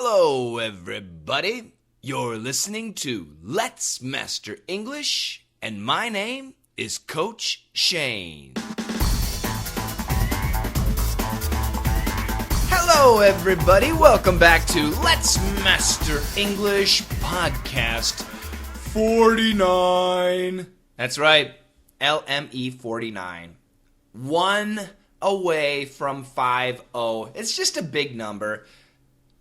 Hello, everybody. You're listening to Let's Master English, and my name is Coach Shane. Hello, everybody. Welcome back to Let's Master English Podcast 49. That's right, LME 49. One away from 50. It's just a big number.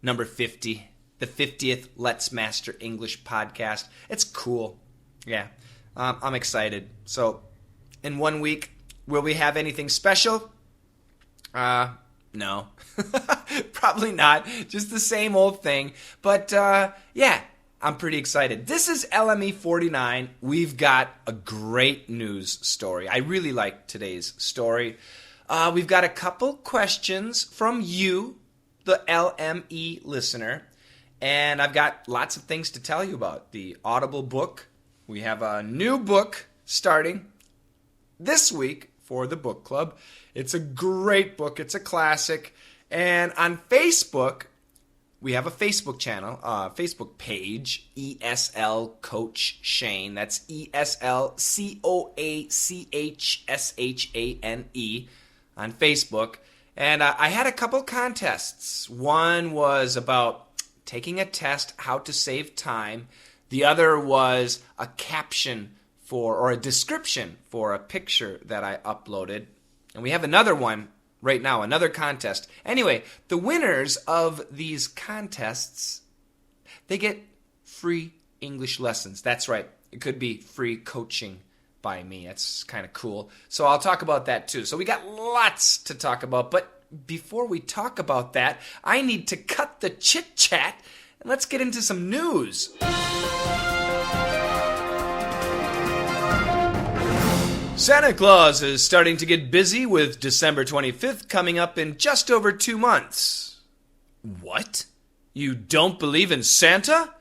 Number 50, the 50th Let's Master English podcast. It's cool. Yeah, I'm excited. So, in 1 week, will we have anything special? No. Probably not. Just the same old thing. But, yeah, I'm pretty excited. This is LME 49. We've got a great news story. I really like today's story. We've got a couple questions from you, the LME listener, and I've got lots of things to tell you about. The Audible book. We have a new book starting this week for the book club. It's a great book. It's a classic. And on Facebook, we have a Facebook channel, Facebook page, ESL Coach Shane. That's ESL COACHSHANE on Facebook. And I had a couple contests. One was about taking a test, how to save time. The other was a caption or a description for a picture that I uploaded. And we have another one right now, another contest. Anyway, the winners of these contests, they get free English lessons. That's right. It could be free coaching by me. That's kind of cool. So I'll talk about that too. So we got lots to talk about, but before we talk about that, I need to cut the chit-chat and let's get into some news. Santa Claus is starting to get busy with December 25th coming up in just over 2 months. What? You don't believe in Santa?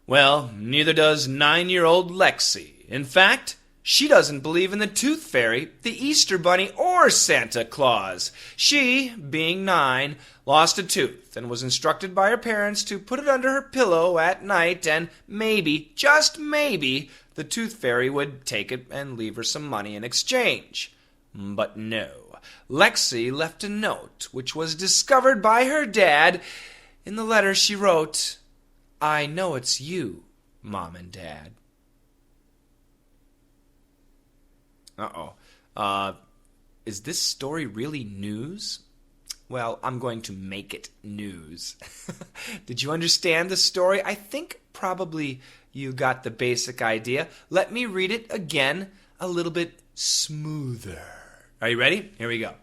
Well, neither does 9-year-old Lexi. In fact, she doesn't believe in the Tooth Fairy, the Easter Bunny, or Santa Claus. She, being 9, lost a tooth and was instructed by her parents to put it under her pillow at night and maybe, just maybe, the Tooth Fairy would take it and leave her some money in exchange. But no. Lexi left a note which was discovered by her dad. In the letter she wrote, "I know it's you, Mom and Dad." Is this story really news? Well, I'm going to make it news. Did you understand the story? I think probably you got the basic idea. Let me read it again a little bit smoother. Are you ready? Here we go.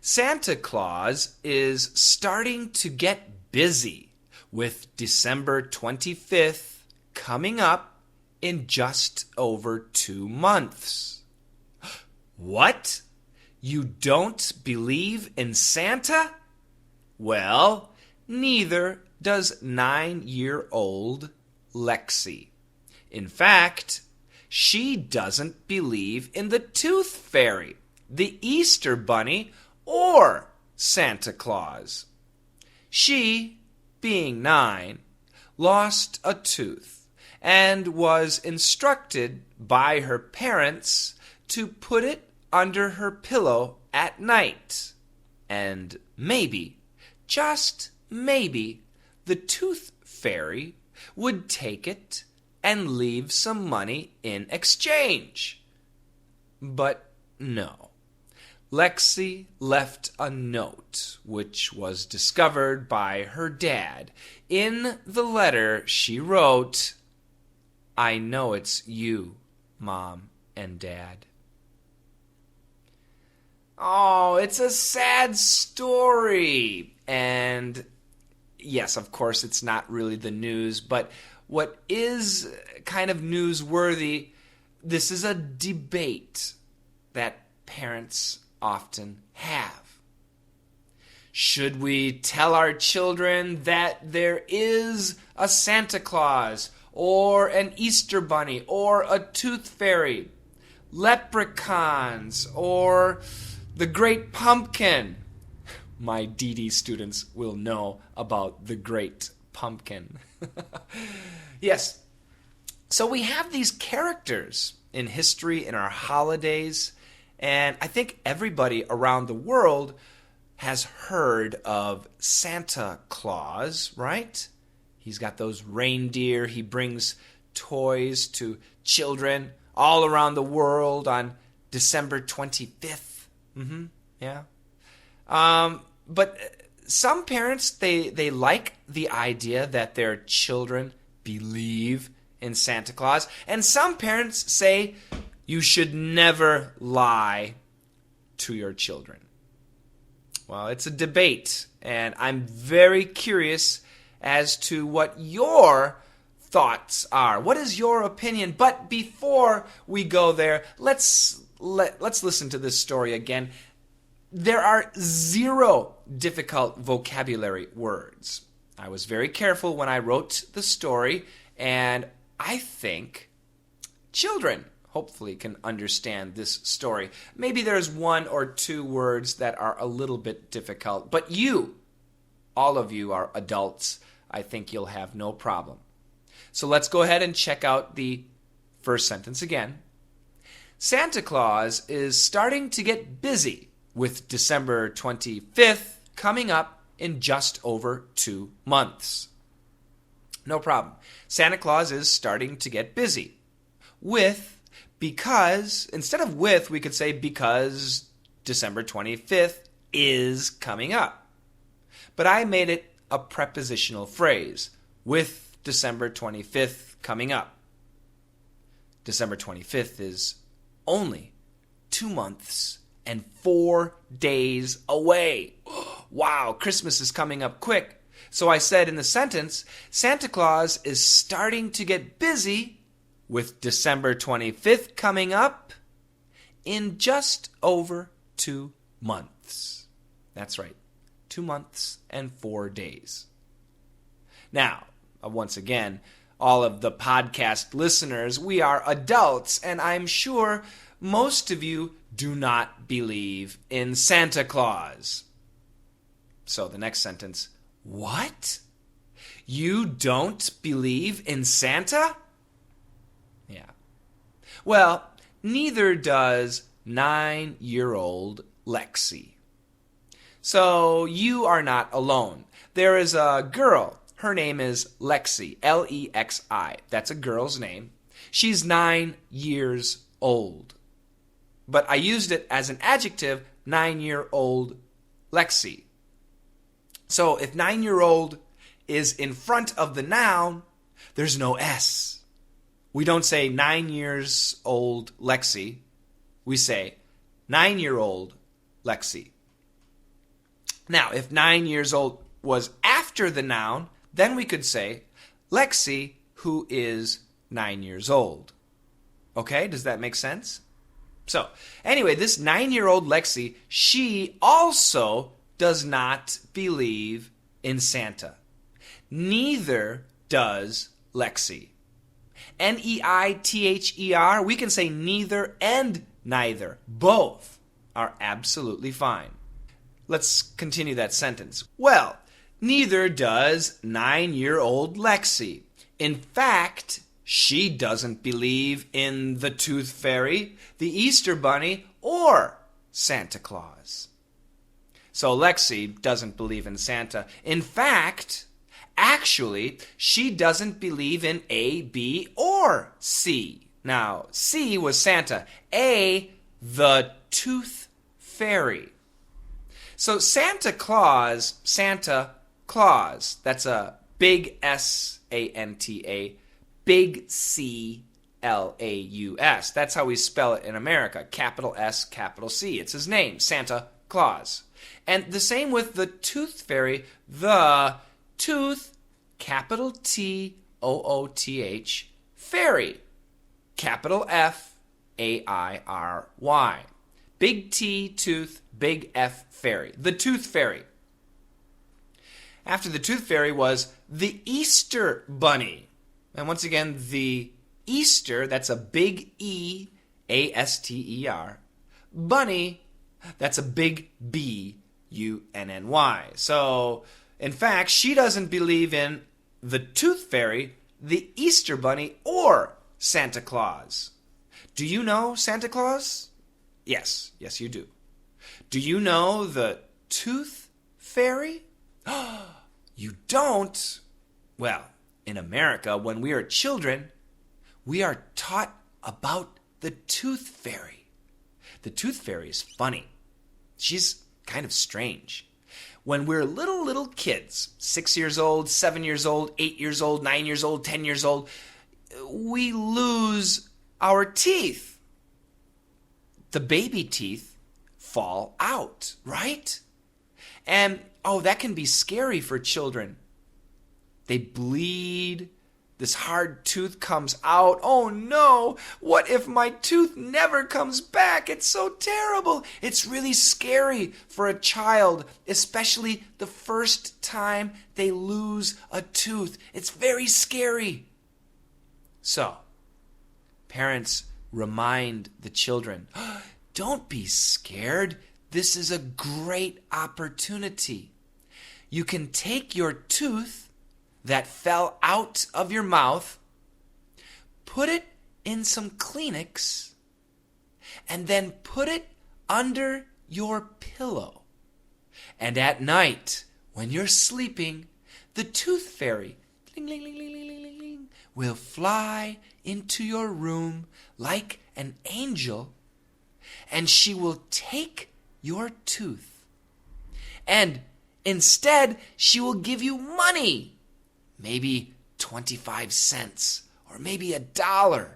Santa Claus is starting to get busy with December 25th coming up in just over 2 months. What? You don't believe in Santa? Well, neither does 9-year-old Lexi. In fact, she doesn't believe in the Tooth Fairy, the Easter Bunny, or Santa Claus. She, being 9, lost a tooth and was instructed by her parents to put it under her pillow at night. And maybe, just maybe, the Tooth Fairy would take it and leave some money in exchange. But no. Lexi left a note which was discovered by her dad. In the letter she wrote, "I know it's you, Mom and Dad." Oh, it's a sad story. And yes, of course, it's not really the news, but what is kind of newsworthy, this is a debate that parents often have. Should we tell our children that there is a Santa Claus, or an Easter Bunny, or a Tooth Fairy, leprechauns, or the Great Pumpkin? my DD students will know about the Great Pumpkin. Yes. So we have these characters in history, in our holidays, and I think everybody around the world has heard of Santa Claus, right? He's got those reindeer. He brings toys to children all around the world on December 25th. Yeah. But some parents, they like the idea that their children believe in Santa Claus. And some parents say you should never lie to your children. Well, it's a debate, and I'm very curious as to what your thoughts are. What is your opinion? But before we go there, let's listen to this story again. There are 0 difficult vocabulary words. I was very careful when I wrote the story, and I think children hopefully can understand this story. Maybe there's 1 or 2 words that are a little bit difficult, but you, all of you are adults. I think you'll have no problem. So let's go ahead and check out the first sentence again. Santa Claus is starting to get busy with December 25th coming up in just over 2 months. No problem. Santa Claus is starting to get busy. Because, instead of with, we could say because December 25th is coming up. But I made it a prepositional phrase, with December 25th coming up. December 25th is only 2 months and 4 days away. Wow, Christmas is coming up quick. So I said in the sentence, Santa Claus is starting to get busy with December 25th coming up in just over 2 months. That's right, 2 months and 4 days. Now, once again, all of the podcast listeners, we are adults, and I'm sure most of you do not believe in Santa Claus. So the next sentence, what? You don't believe in Santa? Yeah. Well, neither does 9-year-old Lexi. So you are not alone. There is a girl. Her name is Lexi, Lexi. That's a girl's name. She's 9 years old. But I used it as an adjective, 9-year-old Lexi. So if 9-year-old is in front of the noun, there's no S. We don't say 9 years old Lexi. We say 9-year-old Lexi. Now, if 9 years old was after the noun, then we could say Lexi, who is 9 years old. Okay, does that make sense? So, anyway, this 9-year-old Lexi, she also does not believe in Santa. Neither does Lexi. Neither, we can say neither and neither. Both are absolutely fine. Let's continue that sentence. Well, neither does 9-year-old Lexi. In fact, she doesn't believe in the Tooth Fairy, the Easter Bunny, or Santa Claus. So Lexi doesn't believe in Santa. In fact, actually, she doesn't believe in A, B, or C. Now, C was Santa. A, the Tooth Fairy. So Santa Claus, that's a big S-A-N-T-A, big C-L-A-U-S. That's how we spell it in America. Capital S, capital C. It's his name, Santa Claus. And the same with the Tooth Fairy, the Tooth, capital T-O-O-T-H, Fairy, capital F-A-I-R-Y. Big T, Tooth, big F, Fairy. The Tooth Fairy. After the Tooth Fairy was the Easter Bunny. And once again, the Easter, that's a big E, A-S-T-E-R. Bunny, that's a big B, T-O-O-T-H-U-N-N-Y. So, in fact, she doesn't believe in the Tooth Fairy, the Easter Bunny, or Santa Claus. Do you know Santa Claus? Yes, you do. Do you know the Tooth Fairy? You don't? Well, in America, when we are children, we are taught about the Tooth Fairy. The Tooth Fairy is funny. She's kind of strange. When we're little kids, 6 years old, 7 years old, 8 years old, 9 years old, 10 years old, we lose our teeth. The baby teeth fall out, right? And, that can be scary for children. They bleed. This hard tooth comes out. Oh no, what if my tooth never comes back? It's so terrible. It's really scary for a child, especially the first time they lose a tooth. It's very scary. So, parents remind the children, don't be scared. This is a great opportunity. You can take your tooth that fell out of your mouth, put it in some Kleenex, and then put it under your pillow. And at night, when you're sleeping, the Tooth Fairy will fly into your room like an angel, and she will take your tooth. And instead, she will give you money. Maybe 25 cents or maybe $1.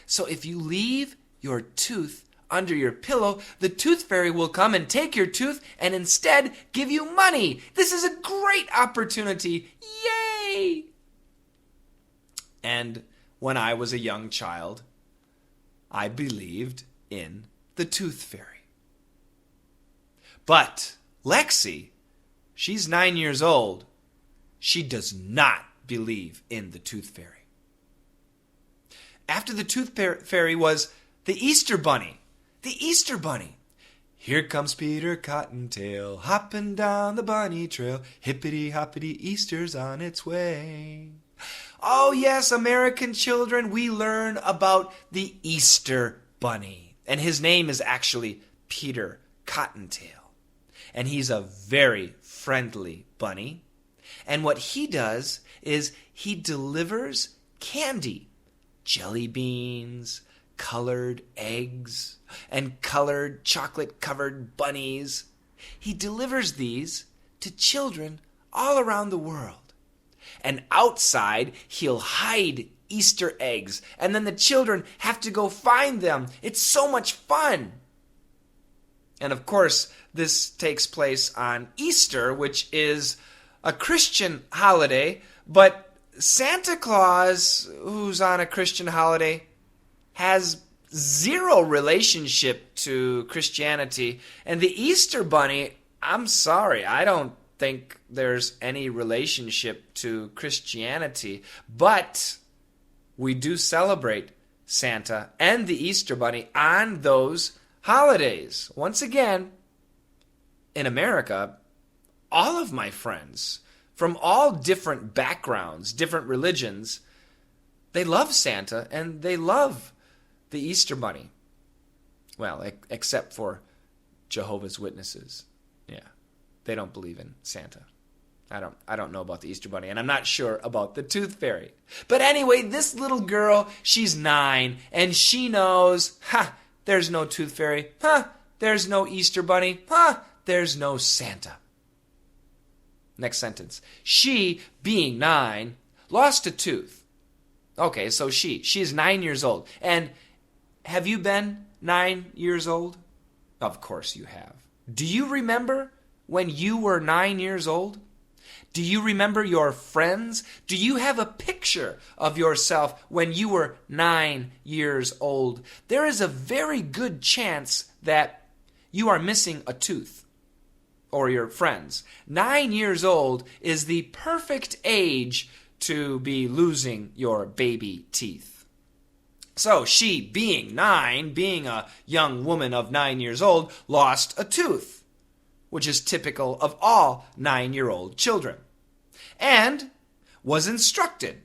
So if you leave your tooth under your pillow, the Tooth Fairy will come and take your tooth and instead give you money. This is a great opportunity. Yay! And when I was a young child, I believed in the Tooth Fairy. But Lexi, she's 9 years old. She does not believe in the Tooth Fairy. After the Tooth Fairy was the Easter Bunny. The Easter Bunny. Here comes Peter Cottontail, hopping down the bunny trail. Hippity hoppity, Easter's on its way. Oh yes, American children, we learn about the Easter Bunny. And his name is actually Peter Cottontail. And he's a very friendly bunny. And what he does is he delivers candy, jelly beans, colored eggs, and colored chocolate-covered bunnies. He delivers these to children all around the world. And outside, he'll hide Easter eggs, and then the children have to go find them. It's so much fun. And of course, this takes place on Easter, which is a Christian holiday, but Santa Claus, who's on a Christian holiday, has zero relationship to Christianity. And the Easter Bunny, I'm sorry, I don't think there's any relationship to Christianity, but we do celebrate Santa and the Easter Bunny on those holidays. Once again, in America, all of my friends from all different backgrounds, different religions, they love Santa and they love the Easter Bunny. Well, except for Jehovah's Witnesses. Yeah, they don't believe in Santa. I don't know about the Easter Bunny, and I'm not sure about the Tooth Fairy. But anyway, this little girl, she's 9, and she knows, there's no Tooth Fairy. There's no Easter Bunny. There's no Santa. Next sentence. She, being 9, lost a tooth. Okay, so she's 9 years old. And have you been 9 years old? Of course you have. Do you remember when you were 9 years old? Do you remember your friends? Do you have a picture of yourself when you were 9 years old? There is a very good chance that you are missing a tooth. Or your friends. 9 years old is the perfect age to be losing your baby teeth. So she, being 9, being a young woman of 9 years old, lost a tooth. which is typical of all 9-year-old children, and was instructed.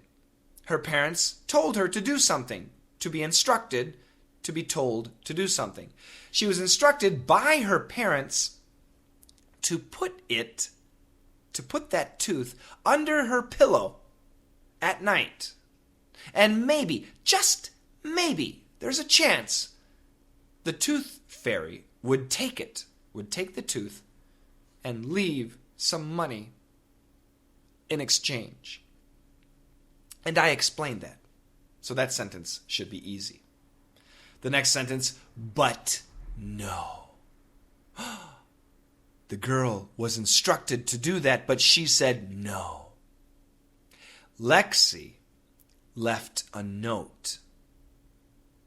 Her parents told her to do something, to be instructed, to be told to do something. She was instructed by her parents to put that tooth under her pillow at night. And maybe, just maybe, there's a chance the tooth fairy would take the tooth and leave some money in exchange. And I explained that. So that sentence should be easy. The next sentence, but no. The girl was instructed to do that, but she said no. Lexi left a note.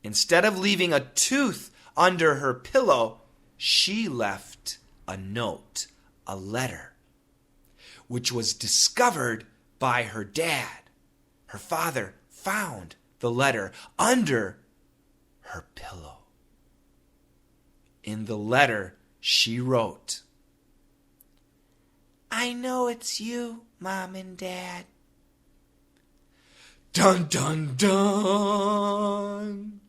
Instead of leaving a tooth under her pillow, she left a note, a letter, which was discovered by her dad. Her father found the letter under her pillow. In the letter, she wrote, "I know it's you, Mom and Dad." Dun, dun, dun.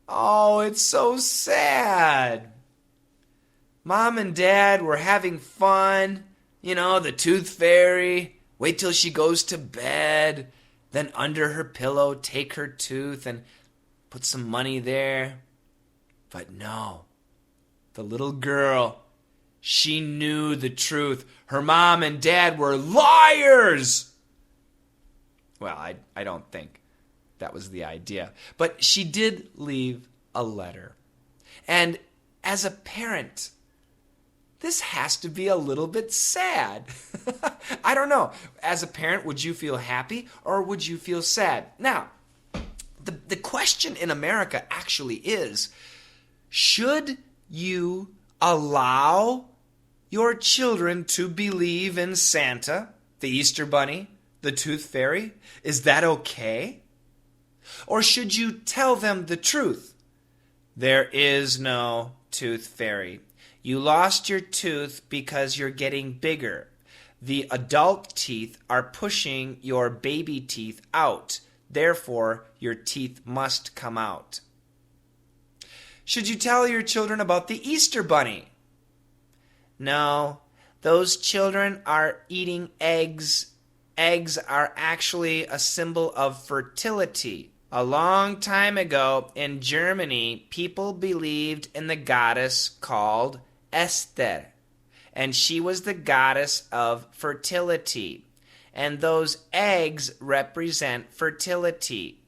Oh, it's so sad. Mom and Dad were having fun. The tooth fairy. Wait till she goes to bed. Then under her pillow, take her tooth and put some money there. But no, the little girl, she knew the truth. Her mom and dad were liars. Well, I don't think that was the idea. But she did leave a letter. And as a parent, this has to be a little bit sad. I don't know. As a parent, would you feel happy or would you feel sad? Now, the question in America actually is, should you allow your children to believe in Santa, the Easter Bunny, the Tooth Fairy? Is that okay? Or should you tell them the truth? There is no Tooth Fairy. You lost your tooth because you're getting bigger. The adult teeth are pushing your baby teeth out. Therefore, your teeth must come out. Should you tell your children about the Easter Bunny? No, those children are eating eggs. Eggs are actually a symbol of fertility. A long time ago in Germany, people believed in the goddess called Esther, and she was the goddess of fertility, and those eggs represent fertility.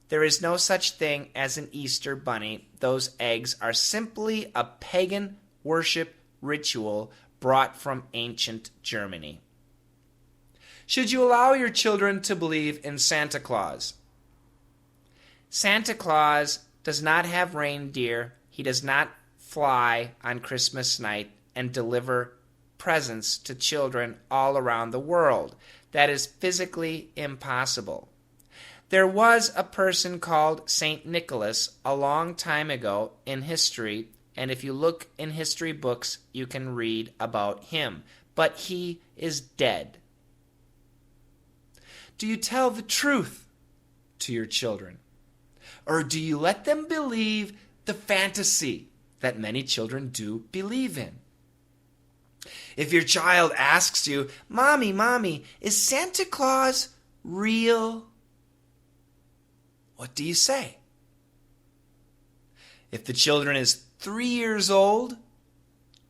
There is no such thing as an Easter bunny. Those eggs are simply a pagan worship ritual brought from ancient Germany. Should you allow your children to believe in Santa Claus? Santa Claus does not have reindeer. He does not fly on Christmas night and deliver presents to children all around the world. That is physically impossible. There was a person called St. Nicholas a long time ago in history, and if you look in history books, you can read about him. But he is dead. Do you tell the truth to your children? Or do you let them believe the fantasy that many children do believe in? If your child asks you, Mommy, is Santa Claus real? What do you say? If the children is 3 years old,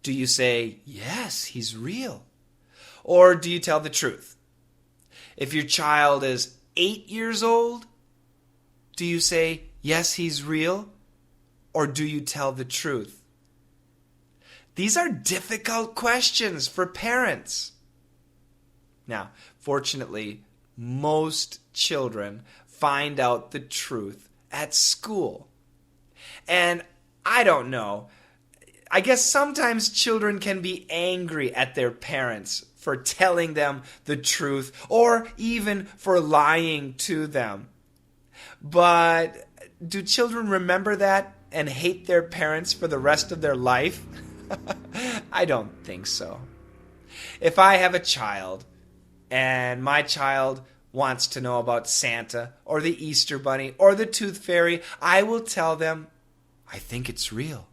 do you say, yes, he's real? Or do you tell the truth? If your child is 8 years old, do you say, yes, he's real? Or do you tell the truth? These are difficult questions for parents. Now, fortunately, most children find out the truth at school. And I don't know. I guess sometimes children can be angry at their parents for telling them the truth or even for lying to them. But do children remember that and hate their parents for the rest of their life? I don't think so. If I have a child and my child wants to know about Santa or the Easter Bunny or the Tooth Fairy, I will tell them, I think it's real.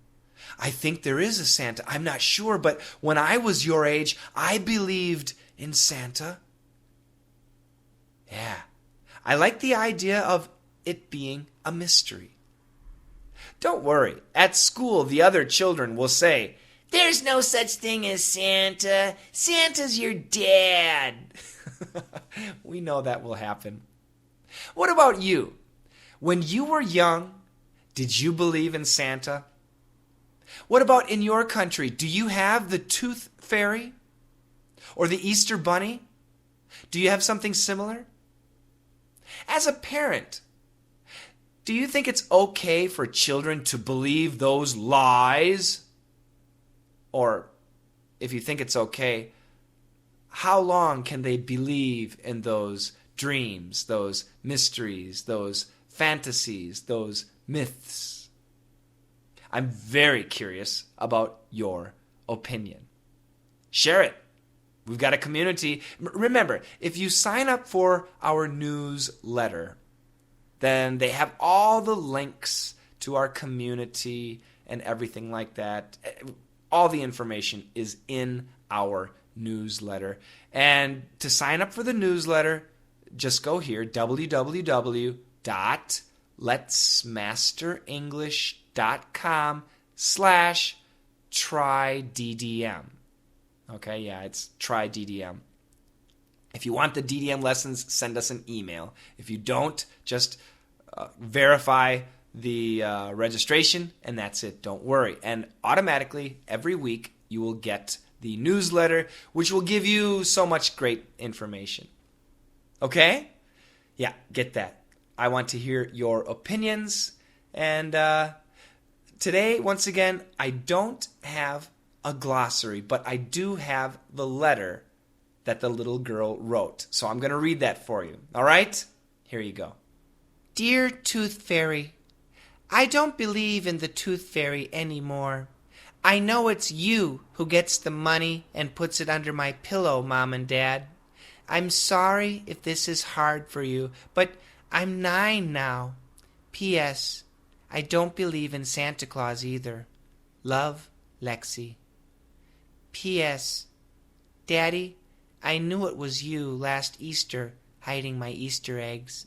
I think there is a Santa. I'm not sure, but when I was your age, I believed in Santa. Yeah, I like the idea of it being a mystery. Don't worry. At school, the other children will say, "There's no such thing as Santa. Santa's your dad." We know that will happen. What about you? When you were young, did you believe in Santa? What about in your country? Do you have the Tooth Fairy? Or the Easter Bunny? Do you have something similar? As a parent, do you think it's okay for children to believe those lies? Or if you think it's okay, how long can they believe in those dreams, those mysteries, those fantasies, those myths? I'm very curious about your opinion. Share it. We've got a community. Remember, if you sign up for our newsletter, then they have all the links to our community and everything like that. All the information is in our newsletter. And to sign up for the newsletter, just go here, www.letsmasterenglish.com/tryddm. Okay, yeah, it's try DDM. If you want the DDM lessons, send us an email. If you don't, just verify the registration, and that's it. Don't worry. And automatically, every week, you will get the newsletter, which will give you so much great information. Okay? Yeah, get that. I want to hear your opinions. And today, once again, I don't have a glossary, but I do have the letter that the little girl wrote. So I'm going to read that for you. All right? Here you go. Dear Tooth Fairy, I don't believe in the Tooth Fairy anymore. I know it's you who gets the money and puts it under my pillow, Mom and Dad. I'm sorry if this is hard for you, but I'm 9 now. P.S. I don't believe in Santa Claus either. Love, Lexi. P.S. Daddy, I knew it was you last Easter hiding my Easter eggs.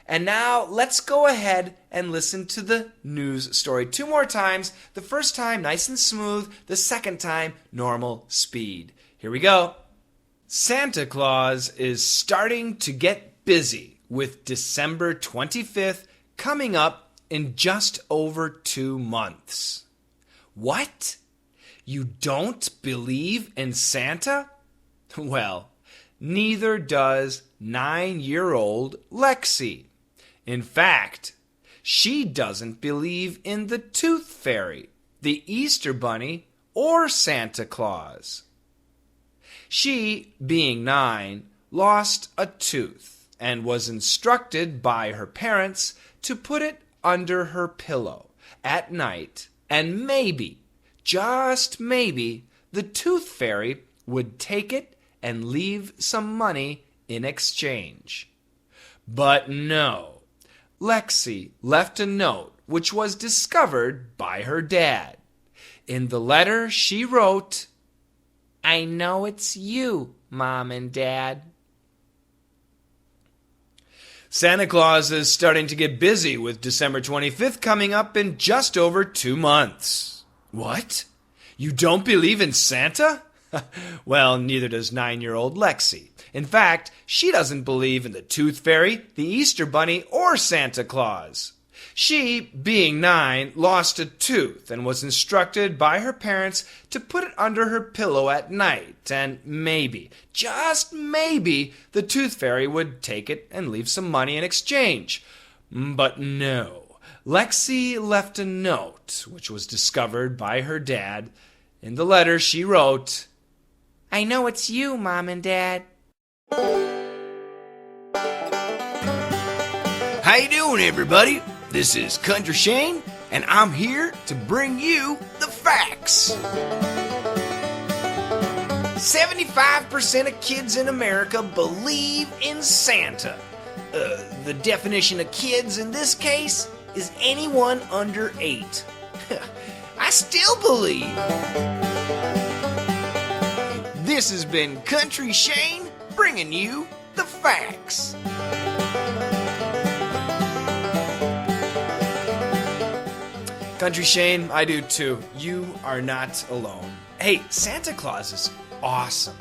And now let's go ahead and listen to the news story 2 more times. The first time nice and smooth, the second time normal speed. Here we go. Santa Claus is starting to get busy with December 25th coming up in just over 2 months. What? You don't believe in Santa? Well, neither does 9-year-old Lexi. In fact, she doesn't believe in the Tooth Fairy, the Easter Bunny, or Santa Claus. She, being 9, lost a tooth and was instructed by her parents to put it under her pillow at night, and maybe, just maybe, the Tooth Fairy would take it and leave some money in exchange. But no, Lexi left a note which was discovered by her dad. In the letter she wrote, I know it's you, Mom and Dad. Santa Claus is starting to get busy with December 25th coming up in just over 2 months. What? You don't believe in Santa? Well, neither does 9-year-old Lexi. In fact, she doesn't believe in the Tooth Fairy, the Easter Bunny, or Santa Claus. She, being 9, lost a tooth and was instructed by her parents to put it under her pillow at night, and maybe, just maybe, the Tooth Fairy would take it and leave some money in exchange. But no, Lexi left a note, which was discovered by her dad. In the letter she wrote, I know it's you, Mom and Dad. How you doing, everybody? This is Country Shane, and I'm here to bring you the facts. 75% of kids in America believe in Santa. The definition of kids in this case is anyone under 8. I still believe. This has been Country Shane bringing you the facts. Country Shane, I do too. You are not alone. Hey, Santa Claus is awesome.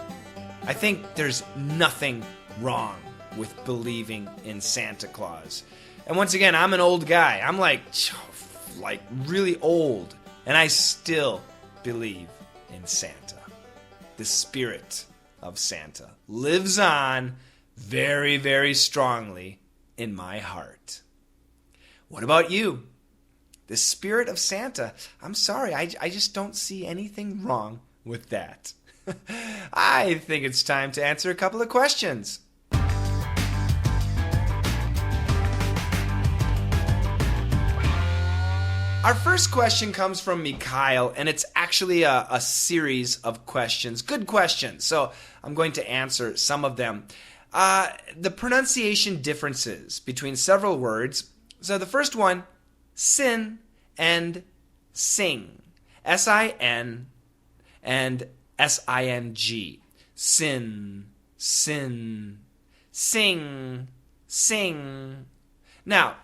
I think there's nothing wrong with believing in Santa Claus. And once again, I'm an old guy. I'm like really old. And I still believe in Santa. The spirit of Santa lives on very, very strongly in my heart. What about you? The spirit of Santa, I'm sorry, I just don't see anything wrong with that. I think it's time to answer a couple of questions. Our first question comes from Mikhail, and it's actually a series of questions. Good questions, so I'm going to answer some of them. The pronunciation differences between several words. So the first one, sin and sing. S-I-N and S-I-N-G. Sin, sin, sing, sing. Now,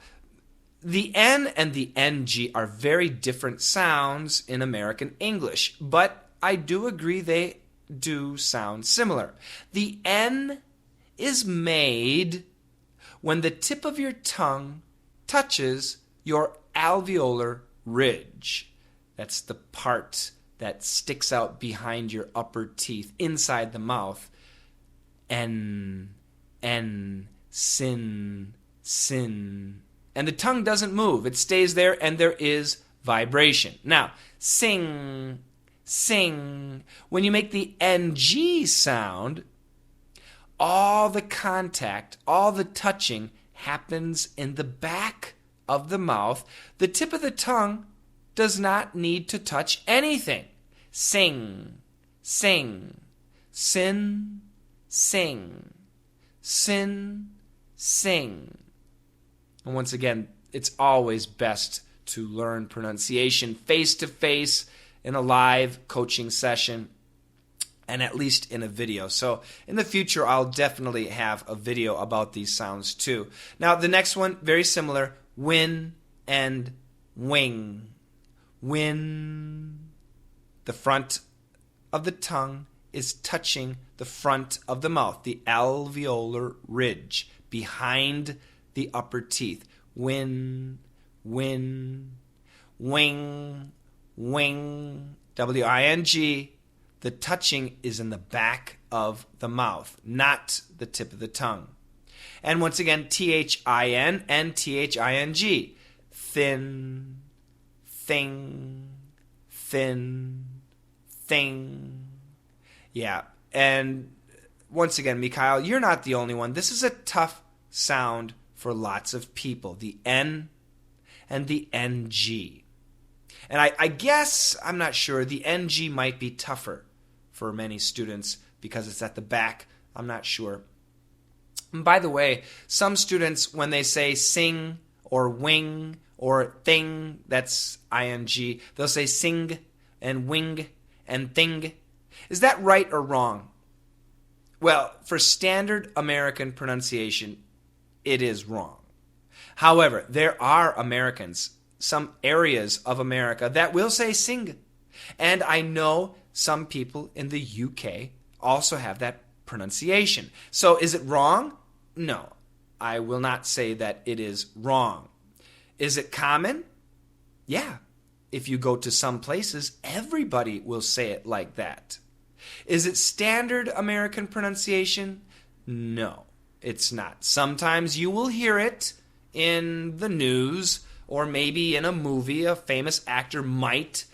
the N and the NG are very different sounds in American English, but I do agree they do sound similar. The N is made when the tip of your tongue touches your alveolar ridge. That's the part that sticks out behind your upper teeth, inside the mouth. N, sin, sin. And the tongue doesn't move. It stays there, and there is vibration. Now, sing, sing. When you make the NG sound, all the contact, all the touching happens in the back of the mouth. The tip of the tongue does not need to touch anything. Sing, sing, sin, sing, sin, sing. And once again, it's always best to learn pronunciation face-to-face in a live coaching session, and at least in a video. So in the future, I'll definitely have a video about these sounds too. Now, the next one, very similar, win and wing. Win. The front of the tongue is touching the front of the mouth, the alveolar ridge, behind the upper teeth. Win, win, wing, wing, W-I-N-G. The touching is in the back of the mouth, not the tip of the tongue. And once again, T-H-I-N and T-H-I-N-G. Thin, thing, thin, thing. Yeah, and once again, Mikhail, you're not the only one. This is a tough sound for lots of people, the N and the NG. And I guess, I'm not sure, the NG might be tougher for many students because it's at the back. I'm not sure. And by the way, some students, when they say sing or wing or thing, that's ing, they'll say sing and wing and thing. Is that right or wrong? Well, for standard American pronunciation, it is wrong. However, there are Americans, some areas of America, that will say sing. And I know some people in the UK also have that pronunciation. So is it wrong? No, I will not say that it is wrong. Is it common? Yeah. If you go to some places, everybody will say it like that. Is it standard American pronunciation? No, it's not. Sometimes you will hear it in the news or maybe in a movie. A famous actor might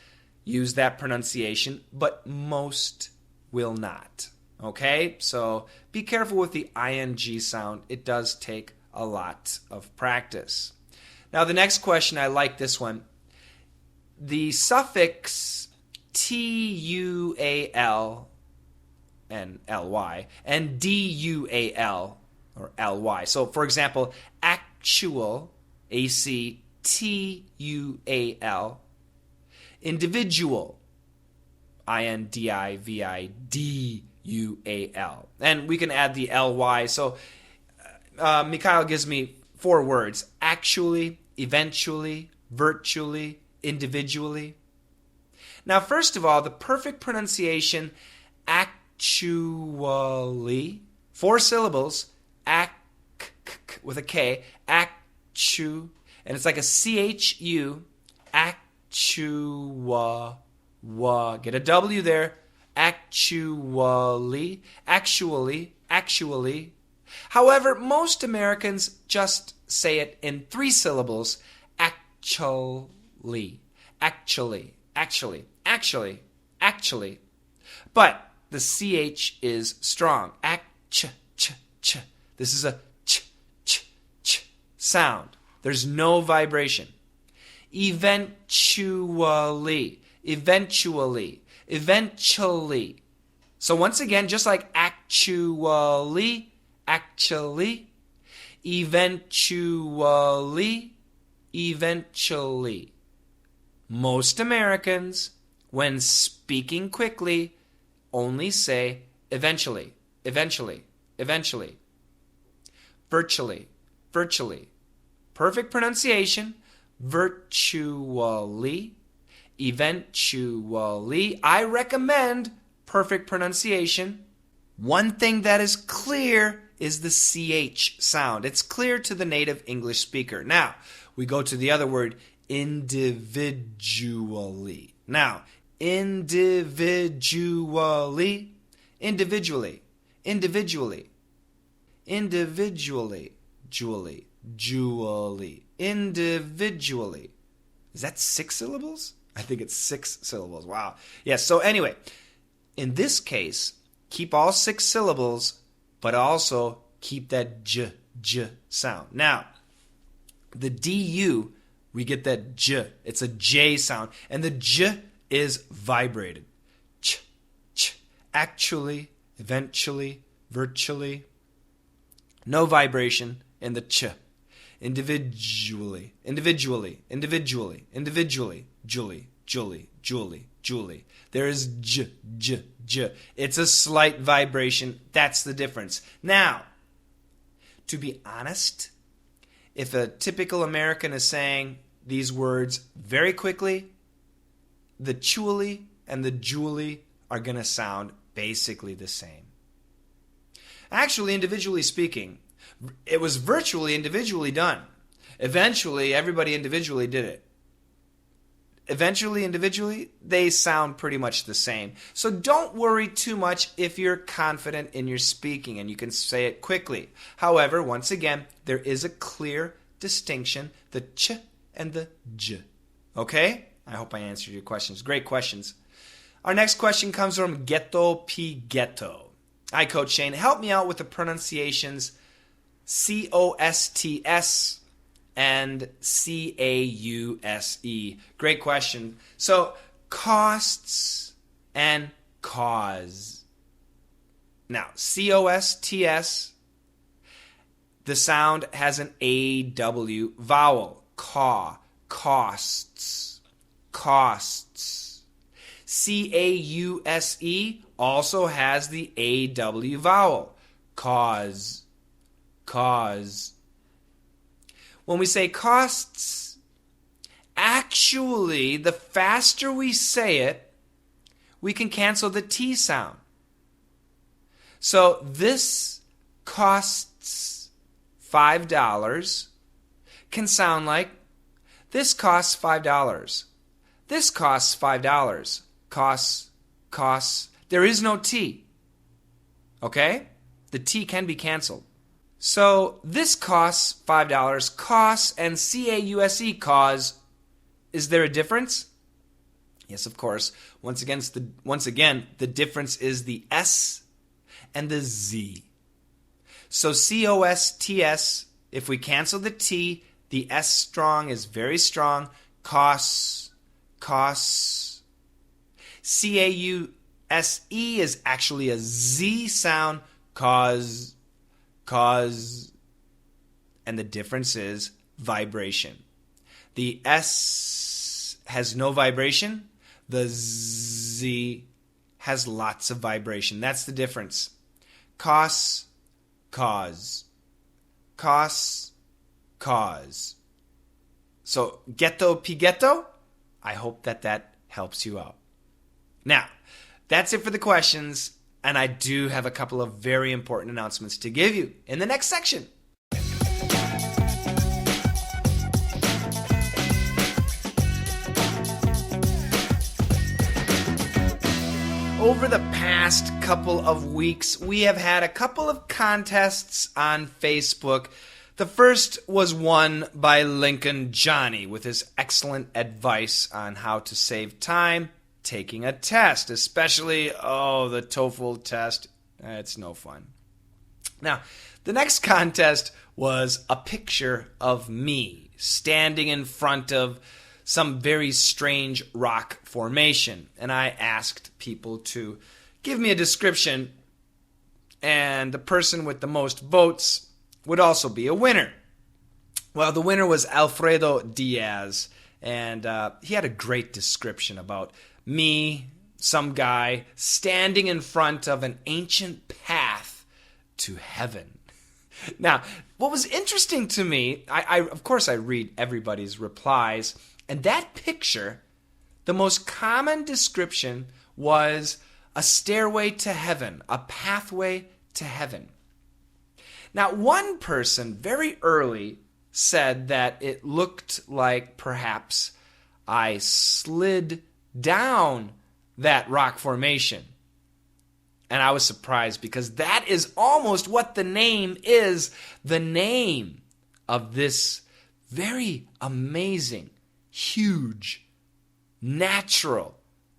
use that pronunciation, but most will not. Okay? So be careful with the ing sound. It does take a lot of practice. Now the next question, I like this one. the suffix tual and ly and dual or ly. So, for example, actual, A-C-T-U-A-L, individual, I-N-D-I-V-I-D-U-A-L. And we can add the ly. So, Mikhail gives me 4 words: actually, eventually, virtually, individually. Now, first of all, the perfect pronunciation, actually, 4 syllables, with a K, actu, and it's like a C-H-U, actua, get a W there, actually. However, most Americans just say it in 3 syllables, actually. But the CH is strong. This is a ch sound. There's no vibration. Eventually. So once again, just like actually, eventually. Most Americans, when speaking quickly, only say eventually. Virtually. Perfect pronunciation, virtually, eventually. I recommend perfect pronunciation. One thing that is clear is the CH sound. It's clear to the native English speaker. Now, we go to the other word, individually. Now, individually. Is that 6 syllables? I think it's 6 syllables. Wow. Yes, so anyway, in this case, keep all 6 syllables, but also keep that j sound. Now, the du, we get that j. It's a j sound, and the j is vibrated. Ch. Actually, eventually, virtually. No vibration in the ch. Individually. Julie. There is j. It's a slight vibration. That's the difference. Now, to be honest, if a typical American is saying these words very quickly, the chuly and the julie are going to sound basically the same. Actually, individually speaking, it was virtually individually done. Eventually, everybody individually did it. Eventually, individually, they sound pretty much the same. So don't worry too much if you're confident in your speaking and you can say it quickly. However, once again, there is a clear distinction, the ch and the j. Okay? I hope I answered your questions. Great questions. Our next question comes from Ghetto P. Ghetto. Hi, Coach Shane. Help me out with the pronunciations COSTS and CAUSE. Great question. So, costs and cause. Now, COSTS, the sound has an AW vowel. Costs. CAUSE also has the AW vowel. Cause. When we say costs, actually, the faster we say it, we can cancel the T sound. So this costs $5 can sound like this costs $5. This costs $5. Costs. There is no T. Okay? The T can be canceled. So this costs $5. Costs and CAUSE cause. Is there a difference? Yes, of course. Once again, the difference is the S and the Z. So COSTS, if we cancel the T, the S strong is very strong. Costs. Cause. C-A-U-S-E is actually a Z sound. Cause. And the difference is vibration. The S has no vibration. The Z has lots of vibration. That's the difference. Cause. So, ghetto pighetto, I hope that helps you out. Now, that's it for the questions, and I do have a couple of very important announcements to give you in the next section. Over the past couple of weeks, we have had a couple of contests on Facebook. The first was won by Lincoln Johnny with his excellent advice on how to save time taking a test, especially, the TOEFL test. It's no fun. Now, the next contest was a picture of me standing in front of some very strange rock formation, and I asked people to give me a description, and the person with the most votes would also be a winner. Well, the winner was Alfredo Diaz, and he had a great description about me, some guy, standing in front of an ancient path to heaven. Now, what was interesting to me, of course I read everybody's replies, and that picture, the most common description was a stairway to heaven, a pathway to heaven. Now, one person very early said that it looked like perhaps I slid down that rock formation. And I was surprised because that is almost what the name is. The name of this very amazing, huge, natural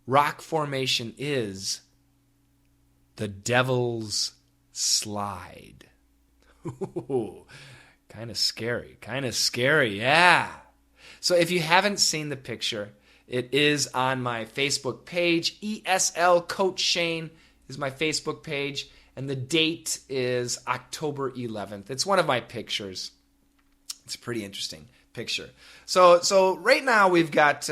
rock formation is the Devil's Slide. Ooh, kind of scary, yeah. So if you haven't seen the picture, it is on my Facebook page. ESL Coach Shane is my Facebook page, and the date is October 11th. It's one of my pictures. It's a pretty interesting picture. So right now we've got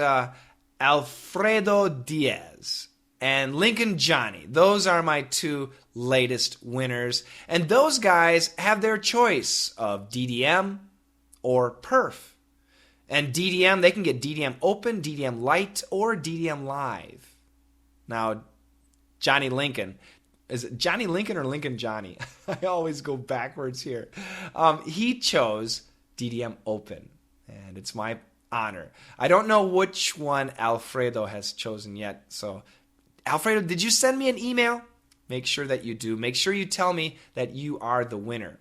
Alfredo Diaz and Lincoln Johnny. Those are my two latest winners, and those guys have their choice of DDM or Perf. And DDM, they can get DDM Open, DDM Lite, or DDM Live. Now, Johnny Lincoln, is it Johnny Lincoln or Lincoln Johnny? I always go backwards here. He chose DDM Open, and it's my honor. I don't know which one Alfredo has chosen yet. So, Alfredo, did you send me an email? Make sure that you do. Make sure you tell me that you are the winner.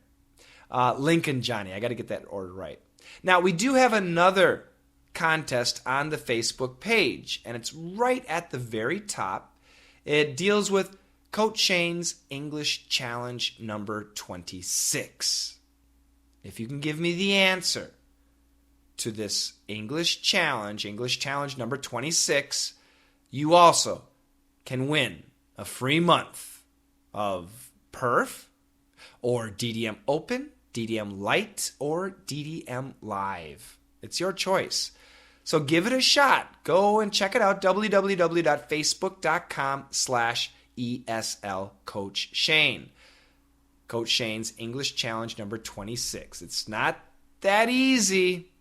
Lincoln Johnny, I got to get that order right. Now, we do have another contest on the Facebook page, and it's right at the very top. It deals with Coach Shane's English Challenge number 26. If you can give me the answer to this English Challenge number 26, you also can win a free month of Perf or DDM Open, DDM Lite, or DDM Live. It's your choice. So give it a shot. Go and check it out, www.facebook.com/ESL Coach Shane. Coach Shane's English Challenge number 26. It's not that easy.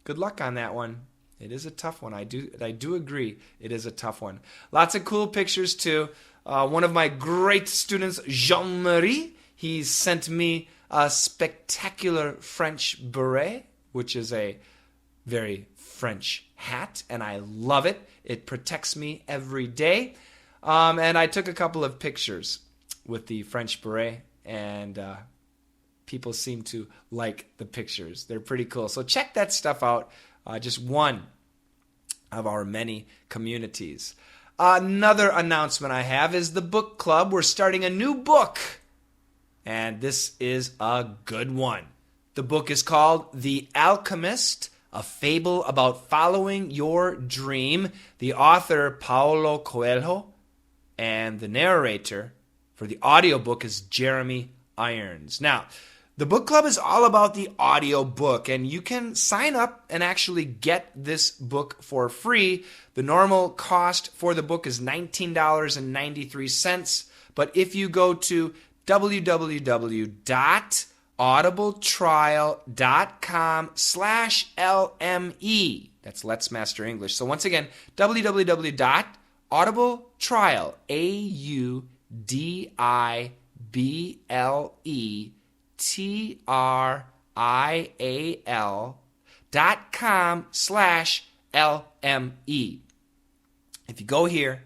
Good luck on that one. It is a tough one. I do agree. It is a tough one. Lots of cool pictures too. One of my great students, Jean-Marie, he sent me a spectacular French beret, which is a very French hat, and I love it. It protects me every day. And I took a couple of pictures with the French beret, and people seem to like the pictures. They're pretty cool. So check that stuff out. Just one of our many communities. Another announcement I have is the book club. We're starting a new book, and this is a good one. The book is called The Alchemist a fable about following your dream. The author, Paulo Coelho, and the narrator for the audiobook is Jeremy Irons. Now, the book club is all about the audiobook, and you can sign up and actually get this book for free. The normal cost for the book is $19.93, but if you go to www.audibletrial.com/LME, that's Let's Master English. So once again, www.audibletrial, AUDIBLETRIAL.com/LME. If you go here,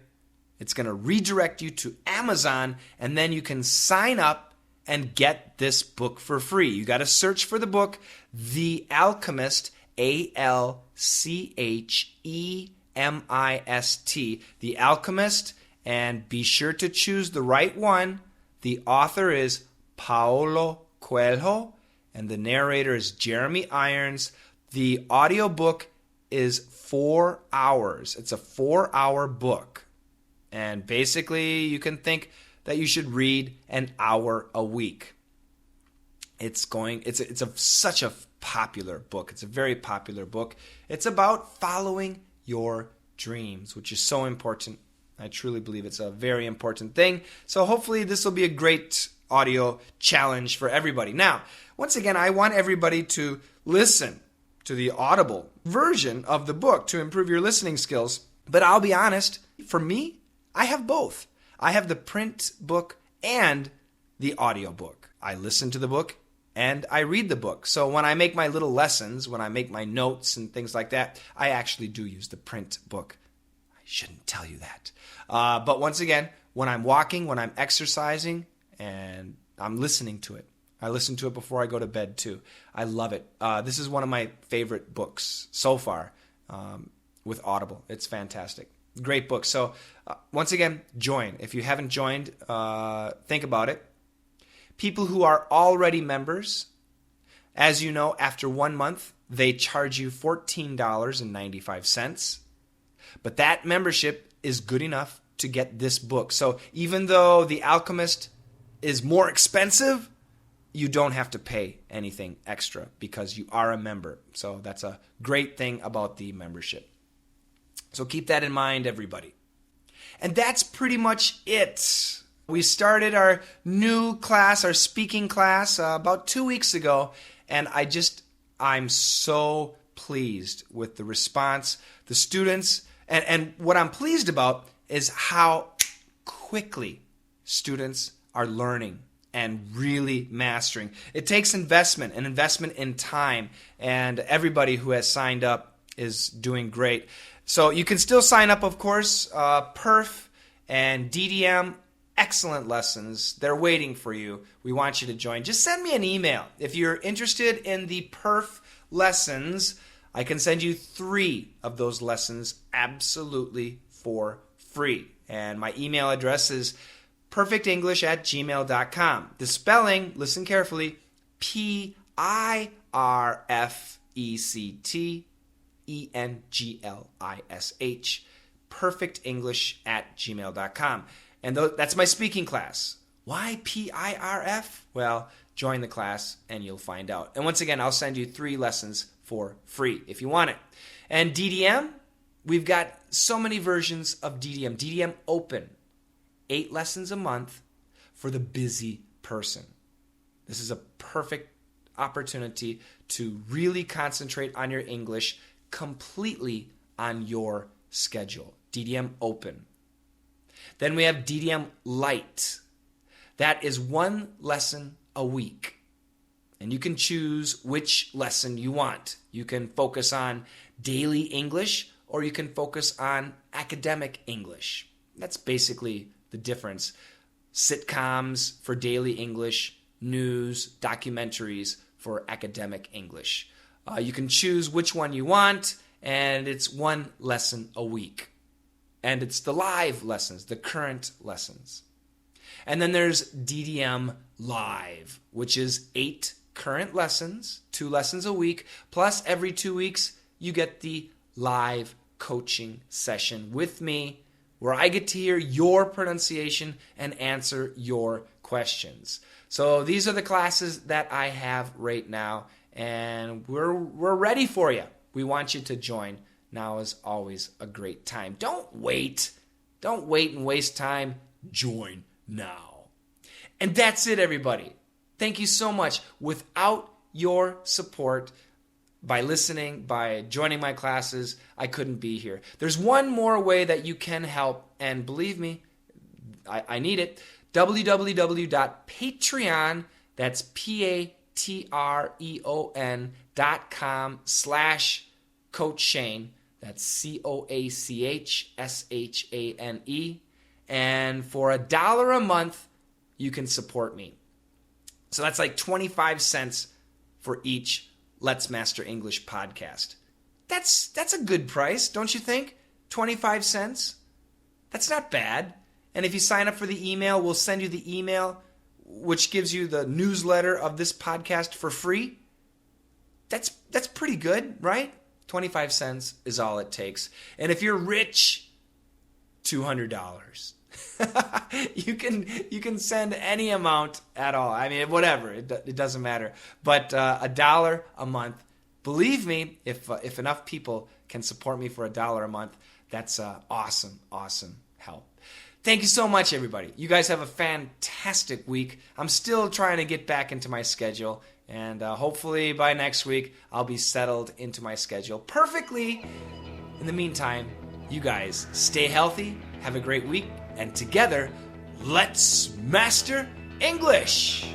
it's going to redirect you to Amazon, and then you can sign up and get this book for free. You got to search for the book, The Alchemist, ALCHEMIST, The Alchemist, and be sure to choose the right one. The author is Paulo Coelho, and the narrator is Jeremy Irons. The audiobook is 4 hours. It's a 4-hour book. And basically, you can think that you should read an hour a week. It's such a popular book. It's a very popular book. It's about following your dreams, which is so important. I truly believe it's a very important thing. So hopefully this will be a great audio challenge for everybody. Now, once again, I want everybody to listen to the audible version of the book to improve your listening skills. But I'll be honest, for me, I have both. I have the print book and the audio book. I listen to the book and I read the book. So when I make my little lessons, when I make my notes and things like that, I actually do use the print book. I shouldn't tell you that. But once again, when I'm walking, when I'm exercising, and I'm listening to it. I listen to it before I go to bed too. I love it. This is one of my favorite books so far with Audible. It's fantastic. Great book. So once again, join. If you haven't joined, think about it. People who are already members, as you know, after 1 month, they charge you $14.95. But that membership is good enough to get this book. So even though The Alchemist is more expensive, you don't have to pay anything extra because you are a member. So that's a great thing about the membership. So keep that in mind, everybody. And that's pretty much it. We started our new class, our speaking class, about 2 weeks ago, and I'm so pleased with the response, the students, and what I'm pleased about is how quickly students are learning and really mastering. It takes investment, an investment in time, and everybody who has signed up is doing great. So you can still sign up, of course. Perf and DDM, excellent lessons. They're waiting for you. We want you to join. Just send me an email. If you're interested in the Perf lessons, I can send you 3 of those lessons absolutely for free. And my email address is perfectenglish@gmail.com. The spelling, listen carefully, PIRFECTENGLISH, perfectenglish@gmail.com. And that's my speaking class. Why PIRF? Well, join the class and you'll find out. And once again, I'll send you 3 lessons for free if you want it. And DDM, we've got so many versions of DDM. DDM Open, 8 lessons a month for the busy person. This is a perfect opportunity to really concentrate on your English completely on your schedule. DDM Open. Then we have DDM Lite. That is 1 lesson a week. And you can choose which lesson you want. You can focus on daily English or you can focus on academic English. That's basically the difference. Sitcoms for daily English, news, documentaries for academic English. You can choose which one you want, and it's 1 lesson a week. And it's the live lessons, the current lessons. And then there's DDM Live, which is 8 current lessons, 2 lessons a week, plus every 2 weeks you get the live coaching session with me where I get to hear your pronunciation and answer your questions. So these are the classes that I have right now, and we're ready for you. We want you to join. Now is always a great time. Don't wait. Don't wait and waste time. Join now. And that's it, everybody. Thank you so much. Without your support, by listening, by joining my classes, I couldn't be here. There's one more way that you can help, and believe me, I need it. www.patreon, that's patreon.com/Coach Shane. That's COACHSHANE. And for $1 a month, you can support me. So that's like 25 cents for each Let's Master English podcast. That's a good price, don't you think? 25 cents? That's not bad. And if you sign up for the email, we'll send you the email, which gives you the newsletter of this podcast for free. That's pretty good, right? 25 cents is all it takes. And if you're rich, $200. You can send any amount at all. I mean, whatever. It doesn't matter. But $1 a month. Believe me, if enough people can support me for $1 a month, that's awesome help. Thank you so much, everybody. You guys have a fantastic week. I'm still trying to get back into my schedule, and hopefully by next week I'll be settled into my schedule perfectly. In the meantime, you guys stay healthy, have a great week, and together, let's master English!